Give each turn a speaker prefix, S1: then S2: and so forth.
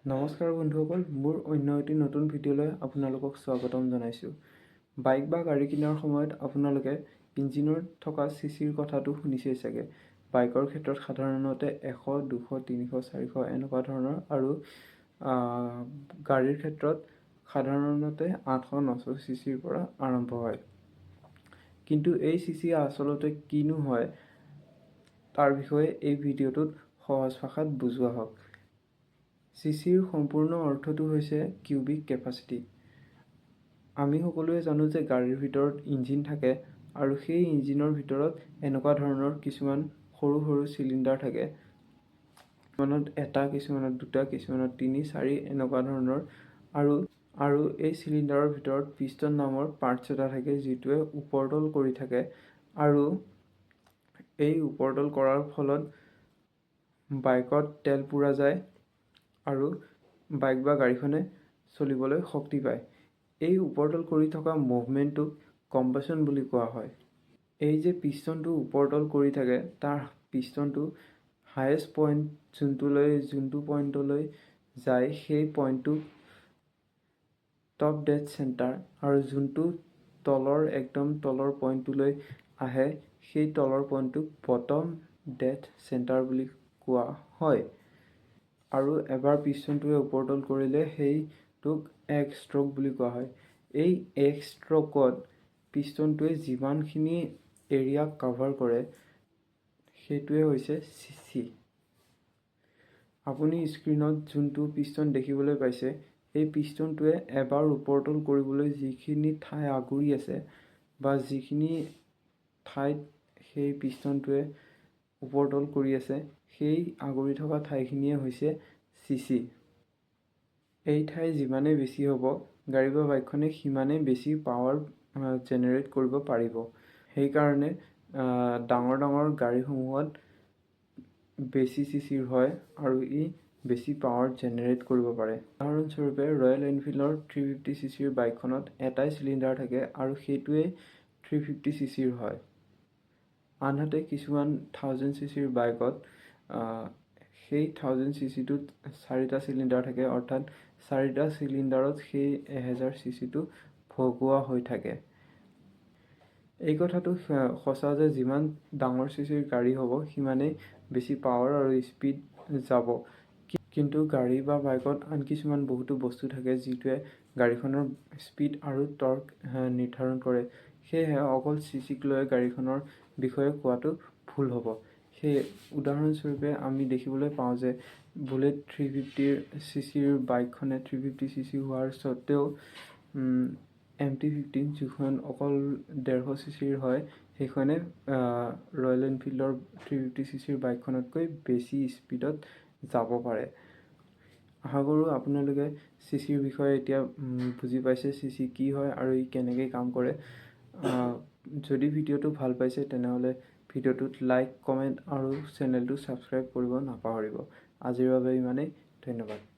S1: নমস্কাৰ বন্ধুসকল, মোৰ অন্য এটি নতুন ভিডিঅ'লৈ আপোনালোকক স্বাগতম জনাইছোঁ। বাইক বা গাড়ী কিনাৰ সময়ত আপোনালোকে ইঞ্জিনত থকা চিচিৰ কথাটো শুনিছেই চাগে। বাইকৰ ক্ষেত্ৰত সাধাৰণতে 100, 200, 300, 400 এনেকুৱা ধৰণৰ আৰু গাড়ীৰ ক্ষেত্ৰত সাধাৰণতে 800, 900 চিচিৰ পৰা আৰম্ভ হয়। কিন্তু এই চিচি আচলতে কিনো হয় তাৰ বিষয়ে এই ভিডিঅ'টোত সহজ ভাষাত বুজোৱা হওক। চিচিৰ সম্পূৰ্ণ অৰ্থটো হৈছে কিউবিক কেপাচিটি। আমি সকলোৱে জানো যে গাড়ীৰ ভিতৰত ইঞ্জিন থাকে আৰু সেই ইঞ্জিনৰ ভিতৰত এনেকুৱা ধৰণৰ কিছুমান সৰু সৰু চিলিণ্ডাৰ থাকে। কিছুমানত এটা, কিছুমানত দুটা, কিছুমানত 3, 4 এনেকুৱা ধৰণৰ আৰু এই চিলিণ্ডাৰৰ ভিতৰত পিষ্টন নামৰ পাৰ্টছ এটা থাকে যিটোৱে ওপৰতল কৰি থাকে আৰু এই ওপৰতল কৰাৰ ফলত বাইকত তেল পুৰা যায় আৰু বাইক বা গাড়ীখনে চলিবলৈ শক্তি পায়। এই ওপৰতল কৰি থকা মুভমেণ্টটোক কম্প্ৰেছন বুলি কোৱা হয়। এই যে পিষ্টনটো ওপৰতল কৰি থাকে তাৰ পিষ্টনটো হায়েষ্ট পইণ্ট যোনটো পইণ্টলৈ যায় সেই পইণ্টটোক টপ ডেড চেণ্টাৰ আৰু যোনটো একদম তলৰ পইণ্টটোলৈ আহে সেই তলৰ পইণ্টটোক বটম ডেড চেণ্টাৰ বুলি কোৱা হয়। আৰু এবাৰ পিষ্টনটোৱে ওপৰতল কৰিলে সেইটোক এক ষ্ট্ৰক বুলি কোৱা হয়। এই এক ষ্ট্ৰকত পিষ্টনটোৱে যিমানখিনি এৰিয়া কভাৰ কৰে সেইটোৱে হৈছে চিচি। আপুনি স্ক্ৰীণত যোনটো পিষ্টন দেখিবলৈ পাইছে এই পিষ্টনটোৱে এবাৰ ওপৰতল কৰিবলৈ যিখিনি ঠাই আগুৰি আছে বা যিখিনি ঠাইত সেই পিষ্টনটোৱে ওপৰতল কৰি আছে সেই আগুৰি থকা ঠাইখিনিয়ে হৈছে চিচি। এই ঠাই যিমানেই বেছি হ'ব গাড়ী বা বাইকখনে সিমানেই বেছি পাৱাৰ জেনেৰেট কৰিব পাৰিব। সেইকাৰণে ডাঙৰ ডাঙৰ গাড়ীসমূহত বেছি চিচিৰ হয় আৰু ই বেছি পাৱাৰ জেনেৰেট কৰিব পাৰে। উদাহৰণস্বৰূপে ৰয়েল এনফিল্ডৰ 350 চিচিৰ বাইকখনত এটাই চিলিণ্ডাৰ থাকে আৰু সেইটোৱেই 350 চিচিৰ হয়। আনহাতে কিছুমান 1000 চিচিৰ বাইকত সেই 1000 চিচিটোত 4টা চিলিণ্ডাৰ থাকে, অৰ্থাৎ 4টা চিলিণ্ডাৰত সেই 1000 চিচিটো ভগোৱা হৈ থাকে। এই কথাটো সঁচা যে যিমান ডাঙৰ চিচিৰ গাড়ী হ'ব সিমানেই বেছি পাৱাৰ আৰু স্পীড যাব। কিন্তু গাড়ী বা বাইকত আন কিছুমান বহুতো বস্তু থাকে যিটোৱে গাড়ীখনৰ স্পীড আৰু টৰ্ক নিৰ্ধাৰণ কৰে। সেয়েহে অকল চিচিক লৈ গাড়ীখনৰ বিষয়ে কোৱাটো ভুল হ'ব। সেয়ে উদাহৰণস্বৰূপে আমি দেখিবলৈ পাওঁ যে বুলেট 350 চিচিৰ বাইকখনে 350 চিচি হোৱাৰ স্বত্তেও MT-15 যিখন অকল 150 চিচিৰ হয় সেইখনে ৰয়েল এনফিল্ডৰ 350 চিচিৰ বাইকখনতকৈ বেছি স্পীডত যাব পাৰে। আশা কৰোঁ আপোনালোকে চিচিৰ বিষয়ে এতিয়া বুজি পাইছে চিচি কি হয় আৰু ই কেনেকৈ কাম কৰে। যদি ভিডিঅ'টো ভাল পাইছে তেনেহ'লে ভিডিঅ'টোত লাইক, কমেণ্ট আৰু চেনেলটো ছাবস্ক্ৰাইব কৰিব নাপাহৰিব। আজিৰ বাবে ইমানেই। ধন্যবাদ।